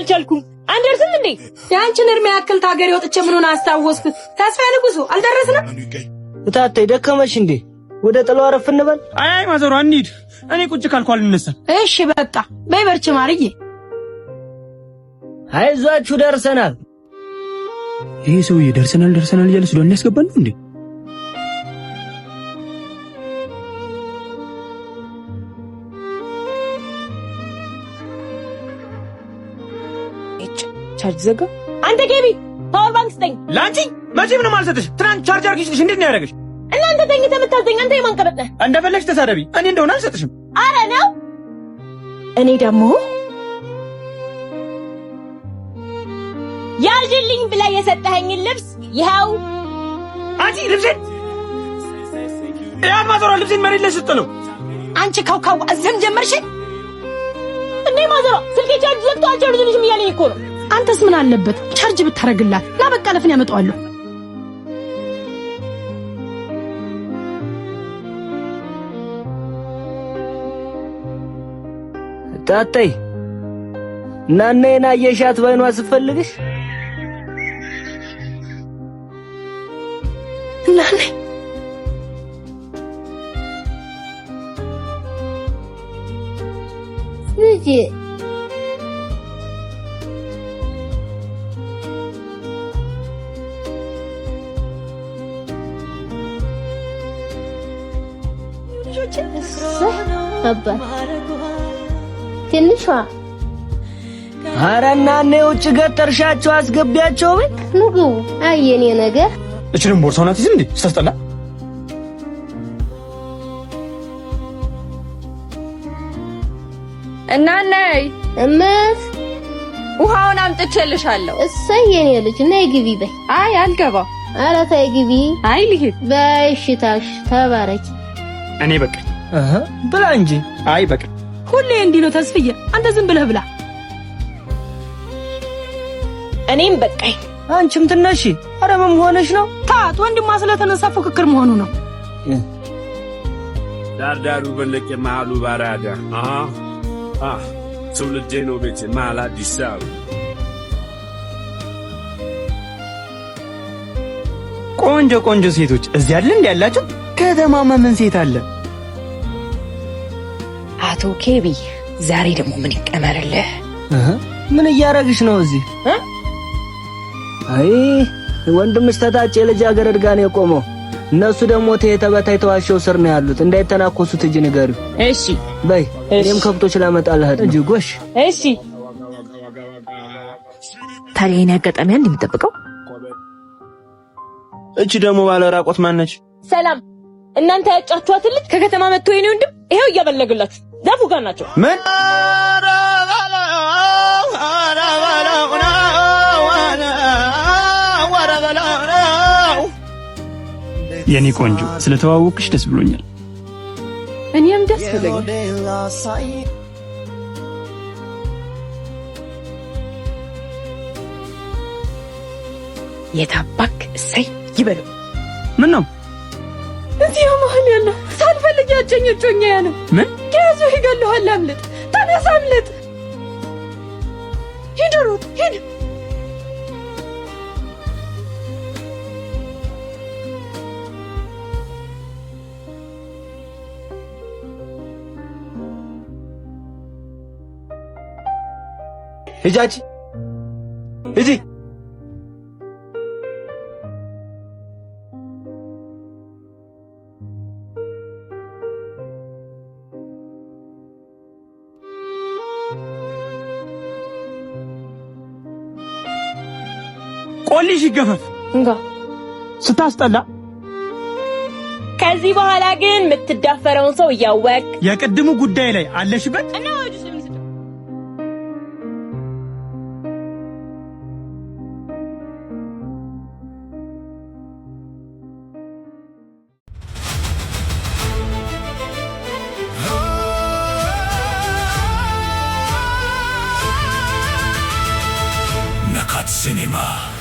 አልቻልኩም። አንደርስም እንዴ ያንቺን እርሜ ያክል ታገር ወጥቼ ምኑን አስታወስኩ። ተስፋ ንጉሱ አልደረስንም። እታቴ ደከመሽ እንዴ? ወደ ጥሎ አረፍ እንበል። አይ ማዘሯ እንሂድ። እኔ ቁጭ ካልኩ አልነሳም። እሺ በቃ በይ በርቺ ማርዬ። አይዟችሁ ደርሰናል። ይሄ ሰውዬ ደርሰናል እያለ ስለሆነ ያስገባል ነው እንዴ? ቻርጅ ዘጋ። አንተ ገቢ ፓወር ባንክ ስጠኝ። ላንቺ መቼ ምንም አልሰጥሽ። ትናንት ቻርጅ አርጊሽ እንዴት ነው ያደረገሽ? እናንተ ተኝተህ የምታዘኝ አንተ የማንቀበጥ ነህ። እንደፈለግሽ ተሳደቢ። እኔ እንደሆነ አልሰጥሽም። አረ ነው እኔ ደግሞ ያዥልኝ ብላ የሰጠኸኝ ልብስ ይኸው። አንቺ ልብሴን ያን ማዘሯ ልብሴን መሬት ላይ ስጥለው። አንቺ ካውካው አዘም ጀመርሽ እንዴ? ማዘሯ ስልኬ ቻርጅ ዘግቶ አልቻርጅልሽም እያለኝ እኮ ነው። አንተስ ምን አለበት ቻርጅ ብታረግላት? ላበቃ ለፍን ያመጣዋለሁ። ታጠይ ናነና የሻት ባይኗ ስፈልግሽ ናነ ልጄ አባ ትንሿ አረናኔ ውጭ ገጠርሻቸው አስገቢያቸው ቤት ንጉ አየኔ ነገር እችንም ቦርሳው ናት ይዝም እንዴ ስታስጠላ። እናነይ እመስ ውሃውን አምጥቼልሻለሁ። እሰይ የኔ ልጅ ነይ ግቢ በይ። አይ አልገባ። ኧረ ተይ ግቢ። አይ ልሂድ በይ እሽታሽ ተባረኪ። እኔ በቃ ብላ እንጂ። አይ በቃ ሁሌ እንዲህ ነው ተስፍዬ። አንተ ዝም ብለህ ብላ። እኔም በቃኝ። አንቺም ትነሺ። ኧረ ምን ሆነሽ ነው? ታት ወንድማ ስለተነሳ ፉክክር መሆኑ ነው። ዳርዳሩ በለቀ መሃሉ ባራዳ ትውልዴ ነው ቤቴ መሃል አዲስ አበባ። ቆንጆ ሴቶች እዚህ አይደል እንዴ ያላችሁ? ከተማማ ምን ሴት አለ? አቶ ኬቢ ዛሬ ደግሞ ምን ይቀመርልህ? ምን እያረግሽ ነው እዚህ? አይ ወንድምሽ ተታች የልጅ አገረድ ጋር ነው የቆመው። እነሱ ደግሞ ተበታይ ተዋሸው ስር ነው ያሉት። እንዳይተናኮሱት እጅ ንገሪው። እሺ በይ። እኔም ከብቶች ላመጣልህ እንጂ ጎሽ። እሺ ታዲያ የኔ አጋጣሚ አንድ የሚጠብቀው እቺ ደግሞ ባለ ራቆት ማነች? ሰላም እናንተ ያጫችኋት ልጅ ከከተማ መጥቶ የኔ ወንድም ይሄው እያበለገላችሁ ዛፉ ጋር ናቸው። ምን የኔ ቆንጆ ስለተዋወቅሽ ደስ ብሎኛል። እኔም ደስ ብሎኛል። የታባክ እሰይ ይበሉ። ምን ነው እዚህ መሀል ያለው ሳልፈልግ ያጨኝ ጮኛ ነው። ምን ከያዙ ይገለዋል። አምልጥ፣ ተነሳ፣ አምልጥ። ሂድ ሩት ሂድ። ሂጂ ሂጂ። ቆልሽ ይገፈፍ እንጋ ስታስጠላ። ከዚህ በኋላ ግን የምትዳፈረውን ሰው እያወቅ የቅድሙ ጉዳይ ላይ አለሽበት እና ወዲስ ለምን ይሰጣ Nakat Cinema.